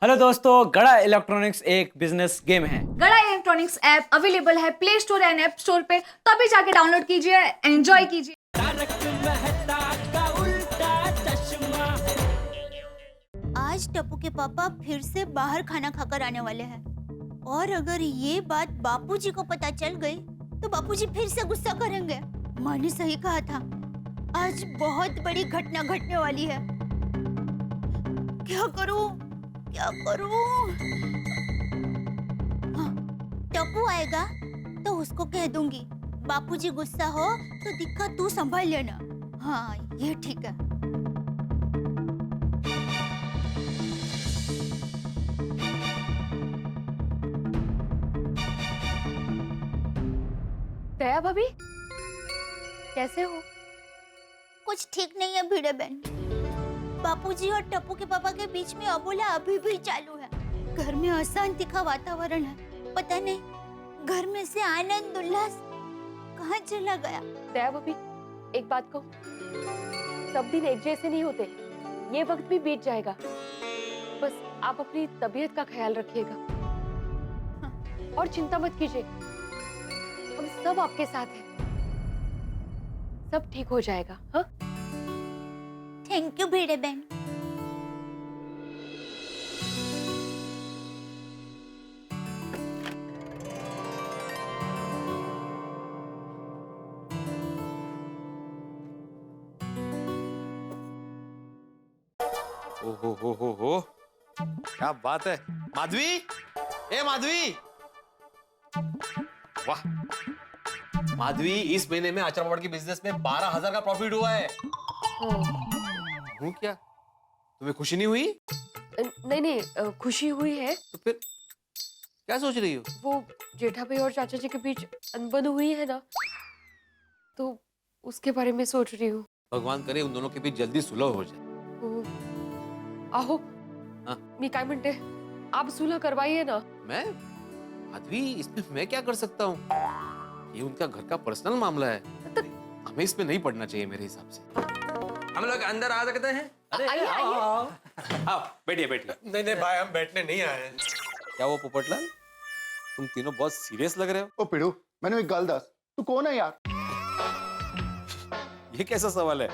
Hello दोस्तों, गड़ा electronics एक बिजनेस गेम है। गड़ा इलेक्ट्रॉनिक्स ऐप अवेलेबल है play store and app store पे, तो अभी जाके डाउनलोड कीजिए, एंजॉय कीजिए। आज टप्पू के पापा फिर से बाहर खाना खाकर आने वाले हैं और अगर ये बात बापूजी को पता चल गई तो बापूजी फिर से गुस्सा करेंगे। माँ ने सही कहा था, आज बहुत बड़ी घटना घटने वाली है। क्या करूं? क्या करूं? हाँ, टप्पू आएगा तो उसको कह दूंगी बापूजी गुस्सा हो तो दिक्कत तू संभाल लेना। हाँ, ये ठीक है। दया भाभी, कैसे हो? कुछ ठीक नहीं है भिड़े बहन। बापूजी और टप्पू के पापा के बीच में अबोला अभी भी चालू है। घर में अशांति का वातावरण है। पता नहीं घर में से आनंद उल्लास कहाँ चला गया। दया भाभी, एक बात कहूं, सब दिन एक जैसे नहीं होते। ये वक्त भी बीत जाएगा। बस आप अपनी तबीयत का ख्याल रखिएगा और चिंता मत कीजिए, हम सब आपके साथ हैं। सब ठीक हो जाएगा। हाँ, थैंक यू भिड़े बहन। हो क्या बात है माधवी। ए माधवी, वाह माधवी, इस महीने में अचार पापड़ की बिजनेस में 12,000 का प्रॉफिट हुआ है। हूँ क्या, तुम्हें खुशी नहीं हुई? नहीं, खुशी हुई है। तो फिर क्या सोच रही हो? वो जेठा भाई और चाचा जी के बीच अनबन हुई है ना, तो उसके बारे में सोच रही हूँ। भगवान करे उन दोनों के बीच जल्दी सुलह हो जाए। आहो, हाँ? मी काय म्हणते, आप सुलह करवाइए ना। मैं? माधवी, इसमें मैं क्या कर सकता हूँ? ये उनका घर का पर्सनल मामला है, हमें इसमें नहीं पड़ना चाहिए मेरे हिसाब से। हम लोग अंदर आ सकते हैं? आइए, आओ बैठिए बैठिए। नहीं भाई, हम बैठने नहीं आए हैं। क्या वो पोपटलाल, तुम तीनों बहुत सीरियस लग रहे हो। ओ पिड़ू, मैंने एक गल दस, तू कौन है यार? ये कैसा सवाल है?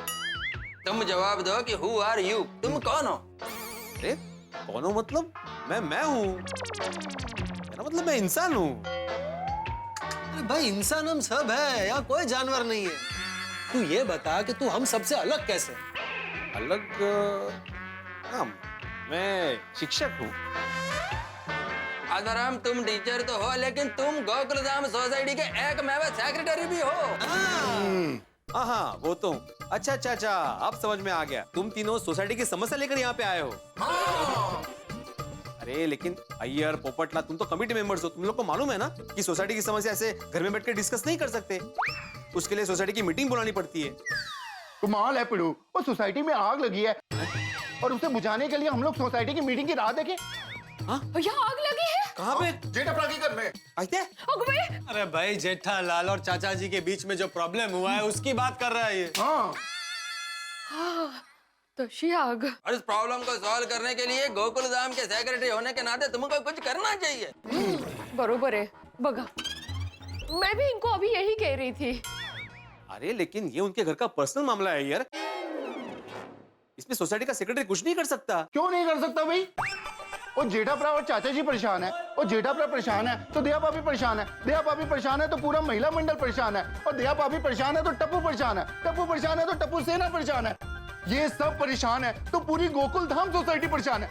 तुम जवाब दो कि हु आर यू, तुम कौन हो? अरे कौन हो मतलब? मैं हूँ, मेरा मतलब मैं इंसान हूँ। अरे भाई, इंसान हम सब है, यहाँ कोई जानवर नहीं है। तू ये बता कि तू हम सबसे अलग कैसे? अलग? हाँ, मैं शिक्षक हूँ। आदराम, तुम टीचर तो हो, लेकिन तुम गोकुलधाम सोसाइटी के एकमेव सेक्रेटरी भी हो। हाँ, वो तो। अच्छा, अब समझ में आ गया। तुम तीनों सोसाइटी की समस्या लेकर यहाँ पे आए हो। अरे लेकिन अय्यर, पोपटला, तुम तो कमिटी मेंबर्स हो, तुम लोग को मालूम है ना कि सोसाइटी की समस्या ऐसे घर में बैठ कर डिस्कस नहीं कर सकते। उसके लिए सोसाइटी की मीटिंग बुलानी पड़ती है। कमाल है पिड़ू, वो सोसाइटी में आग लगी है और उसे बुझाने के लिए हम लोग सोसाइटी की मीटिंग की राह देखें। यहाँ आग लगी है। कहाँ पे? जेठा के घर में। आते? अरे भाई, जेठालाल और चाचा जी के बीच में जो प्रॉब्लम हुआ है उसकी बात कर रहा है ये। हाँ, तशी आग। और इस प्रॉब्लम को सॉल्व करने के लिए गोकुलधाम के सेक्रेटरी होने के नाते तुमको कुछ करना चाहिए। बरोबर है। बगा, मैं भी इनको अभी यही कह रही थी। अरे लेकिन ये उनके घर का पर्सनल मामला है यार, इसमें सोसाइटी का सेक्रेटरी कुछ नहीं कर सकता। क्यों नहीं कर सकता भाई? और जेठा और चाचा जी परेशान है, और जेठा परेशान है तो दया भाभी परेशान है, दया भाभी परेशान है तो पूरा महिला मंडल परेशान है, और दया भाभी परेशान है तो टप्पू परेशान है, टप्पू परेशान है तो टप्पू सेना परेशान है। ये सब परेशान है तो पूरी गोकुल धाम सोसाइटी परेशान है।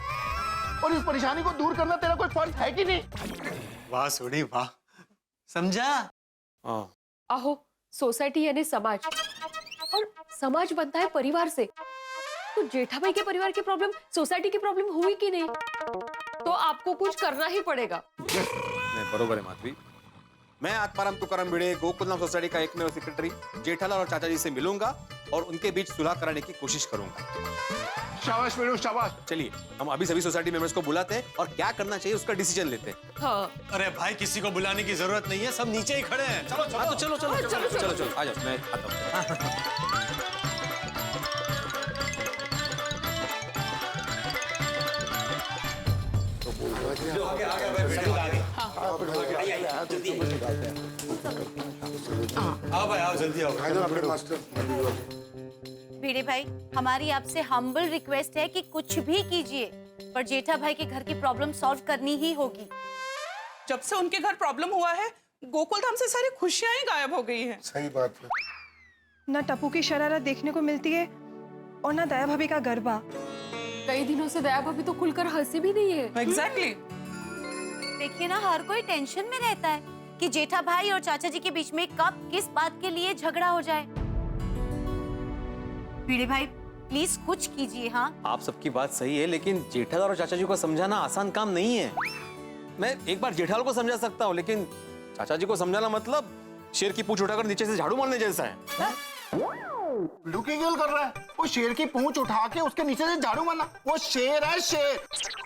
और इस परेशानी को दूर करना तेरा कोई फर्ज है कि नहीं? वाह सोनी वाह, समझा? आहो, सोसाइटी यानी समाज, और समाज बनता है परिवार से। तो जेठा भाई के परिवार की प्रॉब्लम सोसाइटी की प्रॉब्लम हुई कि नहीं, तो आपको कुछ करना ही पड़ेगा। नहीं, बरोबर है माधवी। मैं आत्माराम तुकाराम भिड़े, गोकुलधाम सोसाइटी का एकमेव सेक्रेटरी जेठालाल और चाचा जी से मिलूंगा और उनके बीच सुलह कराने की कोशिश करूंगा। शाबाश पिड़ू, शाबाश। चलिए हम अभी सभी सोसाइटी मेंबर्स को बुलाते हैं और क्या करना चाहिए उसका डिसीजन लेते हैं। हाँ, अरे भाई, किसी को बुलाने की जरूरत नहीं है, सब नीचे ही खड़े हैं। चलो हाँ तो चलो चलो। आ जाओ, मैं आता हूँ। आओ भाई आओ जल्दी आओ। भिड़े भाई, हमारी आपसे हम्बल रिक्वेस्ट है कि कुछ भी कीजिए, पर जेठा भाई के घर की प्रॉब्लम सॉल्व करनी ही होगी। जब से उनके घर प्रॉब्लम हुआ है, गोकुल धाम से सारी खुशियां ही गायब हो गई हैं। सही बात है। ना टप्पू की शरारत देखने को मिलती है और ना दया भाभी का गरबा। कई दिनों से दया भाभी तो खुलकर हंसी भी नहीं है। एग्जैक्टली। देखिए ना, हर कोई टेंशन में रहता है कि जेठा भाई और चाचा जी के बीच में कब किस बात के लिए झगड़ा हो जाए। भिड़े भाई प्लीज कुछ कीजिए। हाँ, आप सबकी बात सही है, लेकिन जेठालाल और चाचा जी को समझाना आसान काम नहीं है। मैं एक बार जेठालाल को समझा सकता हूँ, लेकिन चाचा जी को समझाना मतलब शेर की पूंछ उठाकर नीचे से झाड़ू मारने जैसा है। लुकी गिल कर रहा है। वो शेर की पूंछ उठा के उसके नीचे से झाड़ू मारना। वो शेर है शेर।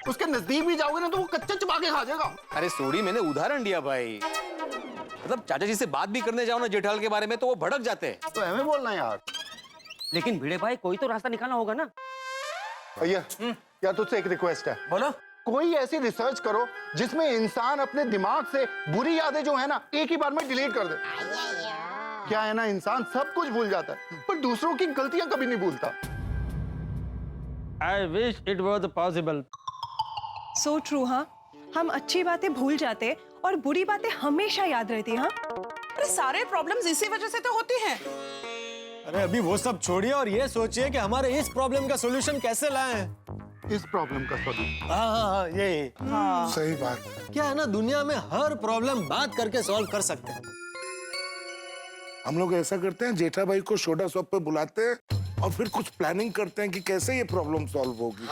उसके नजदीक भी जाओगे ना तो वो कच्चा चबा के खा जाएगा। अरे सॉरी, मैंने उदाहरण दिया भाई। मतलब चाचा जी से बात भी करने जाओ ना जेठालाल के बारे में तो वो भड़क जाते हैं। तो हमें बोलना है यार। लेकिन भिड़े भाई कोई तो रास्ता निकालना होगा ना। भैया यार, तुझसे एक रिक्वेस्ट है। बोलो। कोई ऐसी रिसर्च करो जिसमें इंसान अपने दिमाग से बुरी यादें जो है ना एक ही बार में डिलीट कर दे। क्या है ना, इंसान सब कुछ भूल जाता है पर दूसरों की गलतियां कभी नहीं भूलता। I wish it was possible. So true. हाँ, हम अच्छी बातें भूल जाते और बुरी बातें हमेशा याद रहती। हाँ, अरे सारे प्रॉब्लम्स इसी वजह से तो होती हैं। अरे अभी वो सब छोड़िए और ये सोचिए कि हमारे इस प्रॉब्लम का सॉल्यूशन कैसे लाएं। इस प्रॉब्लम का सॉल्यूशन। हाँ, ये सही बात है। क्या है ना, दुनिया में हर प्रॉब्लम बात करके सॉल्व कर सकते हैं। हम लोग ऐसा करते हैं, जेठा भाई को सोडा शॉप पे बुलाते हैं और फिर कुछ प्लानिंग करते हैं कि कैसे ये प्रॉब्लम सॉल्व होगी।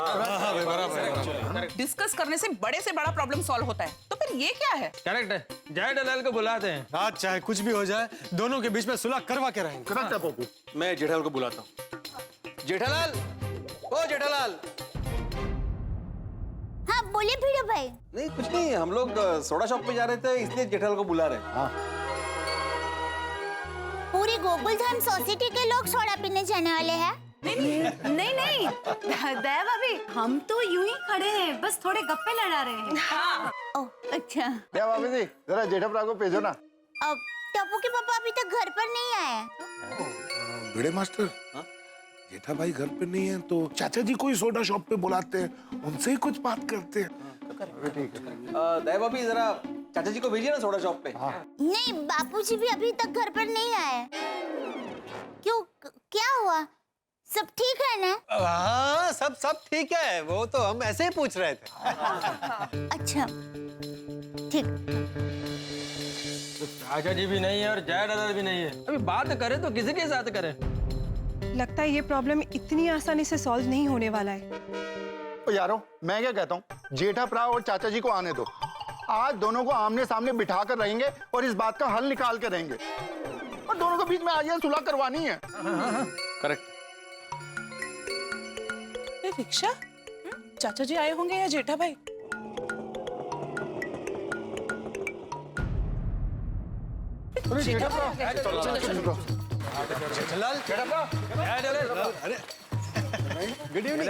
डिस्कस करने से बड़ा प्रॉब्लम सॉल्व होता है, तो फिर ये क्या है? करेक्ट है, जेठालाल को बुलाते हैं। आज चाहे कुछ भी हो जाए, दोनों के बीच में सुलह करवा के रहेंगे। करेक्ट है पप्पू। मैं जेठालाल को बुलाता हूँ। जेठालाल, ओ जेठालाल। हाँ बोलिए भिड़े भाई। नहीं कुछ नहीं, हम लोग सोडा शॉप पे जा रहे थे इसलिए जेठालाल को बुला रहे हैं। पूरी गोकुल धाम सोसाइटी के लोग सोडा पीने जाने वाले हैं। नहीं, दया भाभी, हम तो यूं ही खड़े हैं, बस थोड़े गप्पे लड़ा रहे हैं। हाँ। ओह अच्छा। क्या भाभी जी, जरा जेठा भरा को भेजो ना। अब टप्पू के पापा अभी तक घर पर नहीं आए। भिड़े मास्टर, जेठा भाई घर पे नहीं है तो चाचा जी को ही सोडा शॉप पे बुलाते हैं, उनसे ही कुछ बात करते हैं। दया भाभी जरा चाचा जी को भेजिए ना सोडा शॉप पे। नहीं, बापूजी भी अभी तक घर पर नहीं आए। क्यों, क्या हुआ? सब ठीक है ना? हाँ, सब ठीक है। वो तो हम ऐसे ही पूछ रहे थे। अच्छा, ठीक। चाचा जी भी नहीं है और जेठालाल भी नहीं है। अभी बात करें तो किसी के साथ करें? लगता है ये प्रॉब्लम इतनी आसानी से सॉल्व नहीं होने वाला है। तो यारो, मैं क्या कहता हूँ, जेठा भरा और चाचा जी को आने दो। आज दोनों को आमने सामने बिठा कर रहेंगे और इस बात का हल निकाल के रहेंगे। और दोनों के बीच में आज ये सुलह करवानी है। करेक्ट। ये रिक्शा, चाचा जी आए होंगे या जेठा भाई? जेठा भरा, गुड इवनिंग।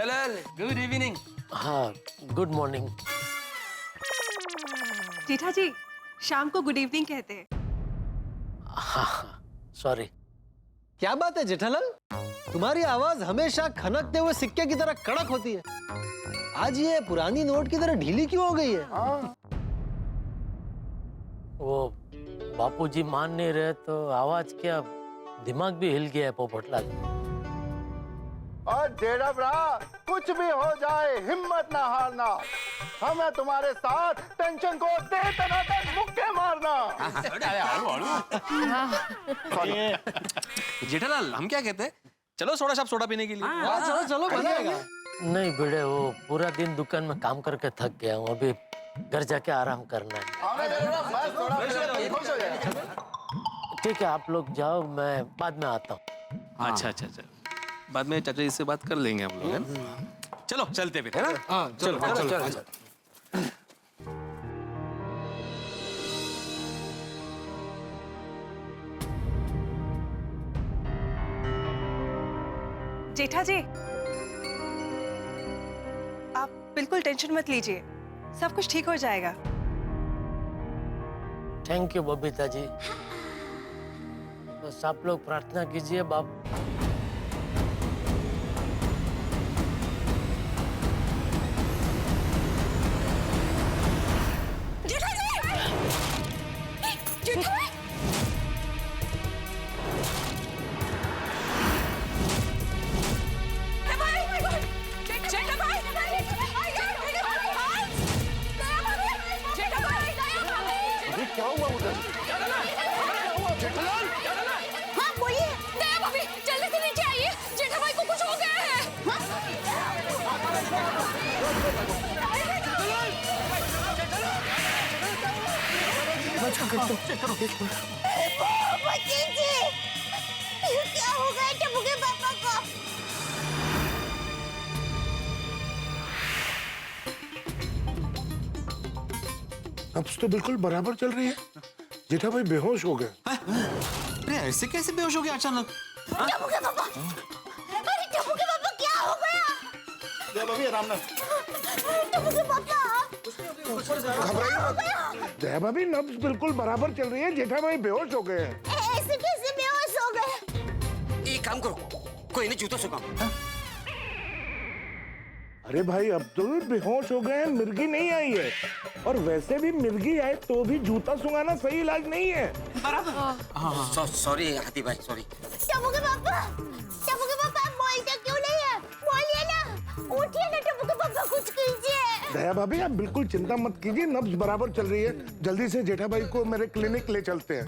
Good evening. हाँ गुड मॉर्निंग। जेठा जी शाम को गुड इवनिंग कहते हैं। हाँ सॉरी। क्या बात है जेठालाल, तुम्हारी आवाज हमेशा खनकते हुए सिक्के की तरह कड़क होती है। आज ये पुरानी नोट की तरह ढीली क्यों हो गई है? वो बापूजी मान नहीं रहे तो आवाज क्या, दिमाग भी हिल गया है पोपटलाल। और जेठा भरा, कुछ भी हो जाए हिम्मत ना हारना। हम हैं तुम्हारे साथ, टेंशन को दे तनातन मुक्के मारना। जेठालाल हम क्या कहते हैं, चलो सोडा शॉप सोडा पीने के लिए। चलो बनाएगा। नहीं बेटे, वो पूरा दिन दुकान में काम करके थक गया हूँ, अभी घर जाके आराम करना है। ठीक है, आप लोग जाओ, मैं बाद में आता हूँ। अच्छा, बाद में चाचा जी से बात कर लेंगे हम लोग, है ना? चलो चलते फिर, है ना? हाँ चलो। जेठा जी, आप बिल्कुल टेंशन मत लीजिए, सब कुछ ठीक हो जाएगा। Thank you Babita ji. बस आप लोग प्रार्थना कीजिए बाप। क्या हुआ उधर? हाँ बोलिए। दया भाभी जल्दी से नीचे आइए, जेठा भाई को कुछ हो गया है। बच्ची जी, क्या हो गया टप्पू के पापा को? नब्ज तो बिल्कुल बराबर चल रही है। जेठा भाई बेहोश हो गए। अरे ऐसे कैसे बेहोश हो गया अचानक? टप्पू के पापा, अरे टप्पू के पापा क्या हो गया? भाभी आराम ना। टप्पू के पापा घबराइए मत। दया भाभी नब्ज बिल्कुल बराबर चल रही है। जेठा भाई बेहोश हो गए हैं। ऐसे कैसे बेहोश हो गए? एक काम करो, कोई नहीं जूता सुखाओ। अरे भाई अब्दुल बेहोश हो गए हैं, मिर्गी नहीं आई है। और वैसे भी मिर्गी आए तो भी जूता सुंघाना सही इलाज नहीं है। सॉरी हाथी भाई, सॉरी। टप्पू के पापा आप बोलते क्यों नहीं है? बोलिए ना, उठिए ना टप्पू के पापा, कुछ कीजिए। दया भाभी आप बिल्कुल चिंता मत कीजिए, नब्ज बराबर चल रही है। जल्दी से जेठा भाई को मेरे क्लिनिक ले चलते हैं।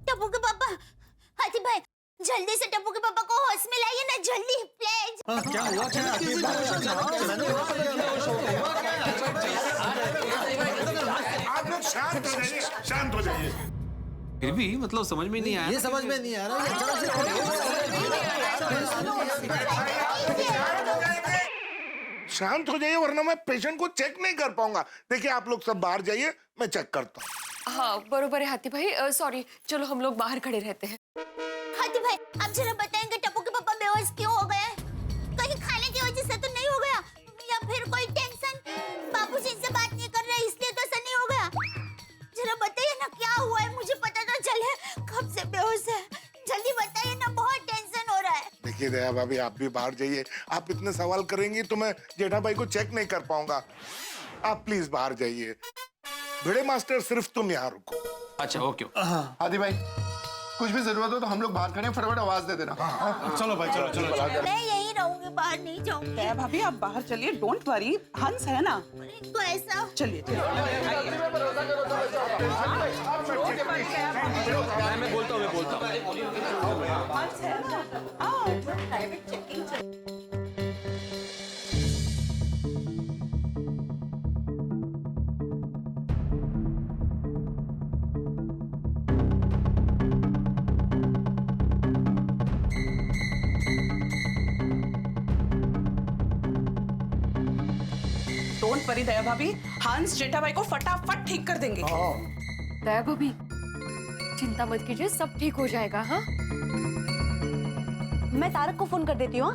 टप्पू के पापा, हाथी भाई जल्दी से टप्पू के पापा को होश में लाइए ना, जल्दी प्लीज। क्या हुआ? आप लोग शांत हो जाइए, शांत हो जाइए। फिर भी मतलब समझ में नहीं आया। ये समझ में नहीं आ रहा है। शांत हो जाइए वरना मैं पेशेंट को चेक नहीं कर पाऊंगा। देखिए आप लोग सब बाहर जाइए, मैं चेक करता हूँ। हाँ बरोबर है हाथी भाई, सॉरी चलो हम लोग बाहर खड़े रहते हैं। हाथी भाई आप जरा बताएंगे टप्पू के पापा बेहोश क्यों हो गए? कहीं खाने की वजह से तो नहीं हो गया, या फिर कोई टेंशन? बाबूजी से बात नहीं कर रहे इसलिए तो ऐसा नहीं हो गया? जरा बताइए ना क्या हुआ है, मुझे पता तो चले कब से बेहोश है। जल्दी बताइए ना, बहुत टेंशन हो रहा है। देखिए दया भाभी आप भी बाहर जाइए। आप इतने सवाल करेंगी तो मैं जेठा भाई को चेक नहीं कर पाऊंगा। आप प्लीज बाहर जाइए। भिड़े मास्टर सिर्फ तुम यहाँ रुको। अच्छा ओके। हाथी भाई कुछ भी जरूरत हो तो हम लोग बाहर खड़े हैं, फटाफट आवाज दे देना। चलो भाई चलो चलो। मैं यहीं रहूंगी, बाहर नहीं जाऊंगी। दया भाभी आप बाहर चलिए, डोंट वरी, हंस है ना। तो ऐसा चलिए मैं बोलता हूँ हंस है ना। आओ प्राइवेट चेकिंग। डोंट वरी दया भाभी, हंस जेठा भाई को फटाफट ठीक कर देंगे। दया भाभी चिंता मत कीजिए, सब ठीक हो जाएगा। हाँ मैं तारक को फोन कर देती हूँ।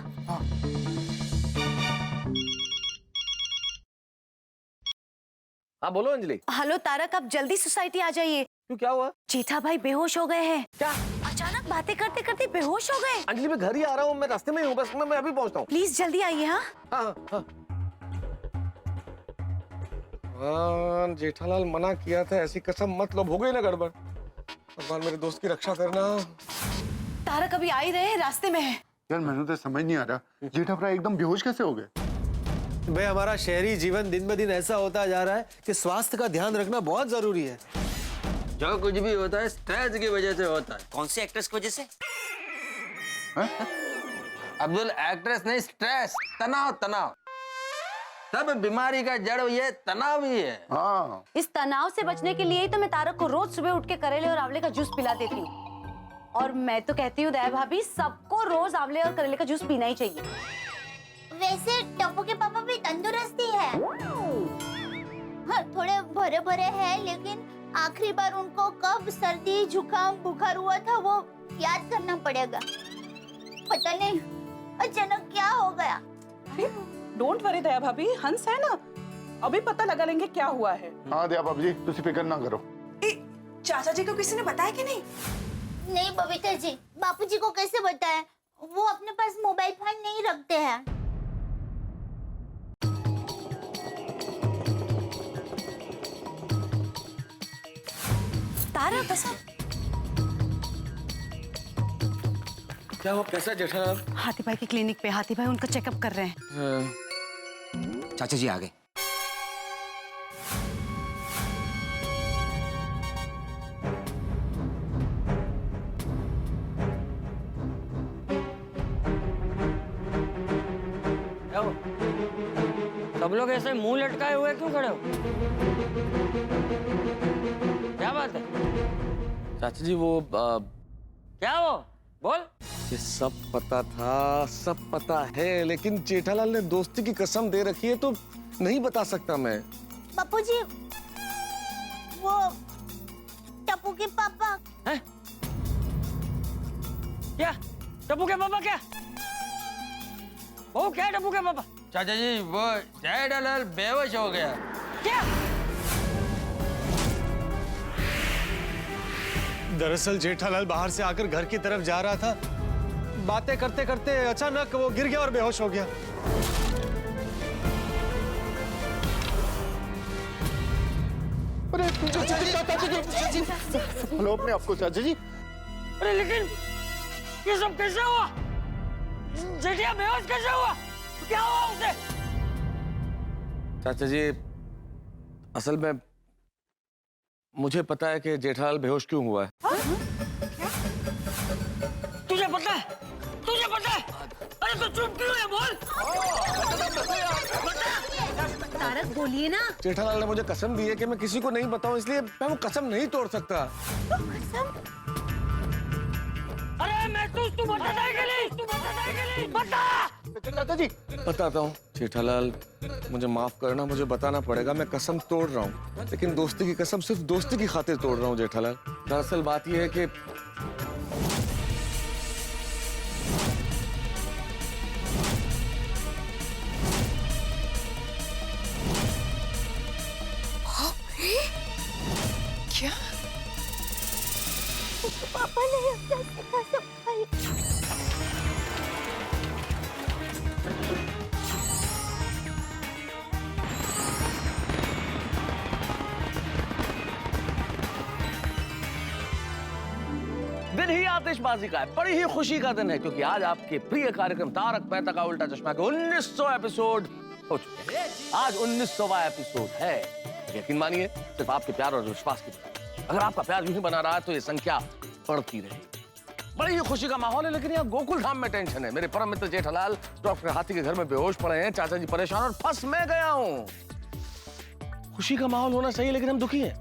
हाँ बोलो अंजलि। हेलो तारक, आप जल्दी सोसाइटी आ जाइए। क्यों क्या हुआ? जेठा भाई बेहोश हो गए हैं। क्या? अचानक बातें करते करते बेहोश हो गए। अंजलि मैं घर ही आ रहा हूँ, मैं रास्ते में ही हूँ, बस मैं अभी पहुँचता हूँ। प्लीज जल्दी आइए। हाँ हाँ। जेठालाल मना किया था, ऐसी कसम मत लो, हो गई ना गड़बड़। भगवान मेरे दोस्त की रक्षा करना। तारक अभी आ ही रहे हैं, रास्ते में है। यार मैंने तो समझ नहीं आ रहा, जेठा भाई एकदम बेहोश कैसे हो गए? भाई हमारा शहरी जीवन दिन ब दिन ऐसा होता जा रहा है कि स्वास्थ्य का ध्यान रखना बहुत जरूरी है। जो कुछ भी होता है स्ट्रेस की वजह से होता है। कौन से एक्ट्रेस की वजह से? अब्दुल एक्ट्रेस नहीं, स्ट्रेस, तनाव। सब बीमारी का जड़ ये तनाव ही है। हाँ इस तनाव से बचने के लिए ही तो मैं तारक को रोज सुबह उठ के करेले और आंवले का जूस पिला देती हूँ। और मैं तो कहती हूँ दया भाभी सबको रोज आंवले और करेले का जूस पीना ही चाहिए। वैसे टप्पू के पापा भी तंदुरुस्त ही है। हाँ, थोड़े भरे भरे हैं, लेकिन आखिरी बार उनको कब सर्दी जुकाम बुखार हुआ था वो याद करना पड़ेगा। पता नहीं अचानक क्या हो गया। डोंट वरी दया भाभी, हंस है ना, अभी पता लगा लेंगे क्या हुआ है। हाँ दया भाभी जी, तुसी फिक्र ना करो। चाचा जी को किसी ने बताया कि नहीं? नहीं बबीता जी, बापूजी को कैसे बताएं? वो अपने पास मोबाइल फोन नहीं रखते हैं। तारा कसम। क्या हो, कैसा जेठालाल? हाथी भाई के क्लिनिक पे हाथी भाई उनका चेकअप कर रहे हैं। चाचा जी आ गए। सब लोग ऐसे मुंह लटकाए हुए क्यों खड़े हो? क्या बात है? चाचा जी वो क्या वो? बोल। ये सब पता था, सब पता है, लेकिन जेठालाल ने दोस्ती की कसम दे रखी है तो नहीं बता सकता मैं। बापूजी, वो टप्पू के पापा। हैं? क्या? टप्पू के पापा क्या? वो क्या टप्पू के पापा? चाचा जी वो जेठालाल बेहोश हो गया। क्या? दरअसल जेठालाल बाहर से आकर घर की तरफ जा रहा था, बातें करते करते अचानक वो गिर गया और बेहोश हो गया। अरे हेलो अपने आपको चाचा जी। अरे लेकिन ये सब कैसे हुआ? जेठिया बेहोश कैसे हुआ? क्या हुआ उसे? चाचा जी असल में मुझे पता है कि जेठालाल बेहोश क्यों हुआ है। तुझे पता है? तुझे पता है? अरे तो चुप क्यों है? बोल। तारक बोलिए ना। जेठालाल ने मुझे कसम दी है कि मैं किसी को नहीं बताऊं, इसलिए मैं वो कसम नहीं तोड़ सकता। अरे मैं तू बताता है कि नहीं? तू बताता है कि नहीं? बता। चाचा जी बताता हूँ जेठालाल, मुझे माफ करना, मुझे बताना पड़ेगा, मैं कसम तोड़ रहा हूँ, लेकिन दोस्ती की कसम सिर्फ दोस्ती की खातिर तोड़ रहा हूँ जेठालाल। दरअसल बात यह है कि क्या? पापा ने अपना कसम खाई। दिन ही आतिशबाजी का है, बड़ी ही खुशी का दिन है, क्योंकि आज आपके प्रिय कार्यक्रम तारक मेहता का उल्टा चश्मा के 1900 एपिसोड हो चुके हैं। आज 1900वां एपिसोड है। यकीन मानिए सिर्फ आपके प्यार और विश्वास की वजह। अगर आपका प्यार यूं ही बना रहा है तो ये संख्या बढ़ती रहेगी। बड़ी ही खुशी का माहौल है, लेकिन यहाँ गोकुल धाम में टेंशन है। मेरे परम मित्र जेठालाल डॉक्टर हाथी के घर में बेहोश पड़े हैं, चाचा जी परेशान और फंस मैं गया हूँ। खुशी का माहौल होना चाहिए, लेकिन हम दुखी हैं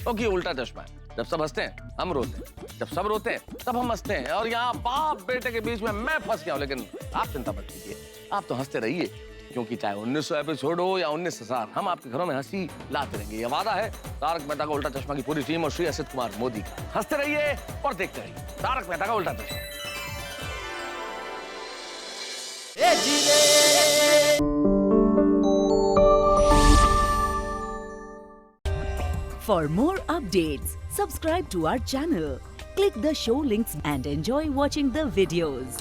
क्योंकि उल्टा चश्मा है। जब सब हंसते हैं हम रोते हैं, जब सब रोते हैं तब हम हंसते हैं, और यहाँ बाप बेटे के बीच में मैं फंस गया हूँ। लेकिन आप चिंता मत कीजिए, आप तो हंसते रहिए, क्योंकि चाहे 1900 एपिसोड हो या 19,000, हम आपके घरों में हंसी लाते रहेंगे। ये वादा है तारक मेहता का उल्टा चश्मा की पूरी टीम और श्री असित कुमार मोदी का। हंसते रहिए और देखते रहिए तारक मेहता का उल्टा चश्मा। For more updates, subscribe to our channel, click the show links and enjoy watching the videos.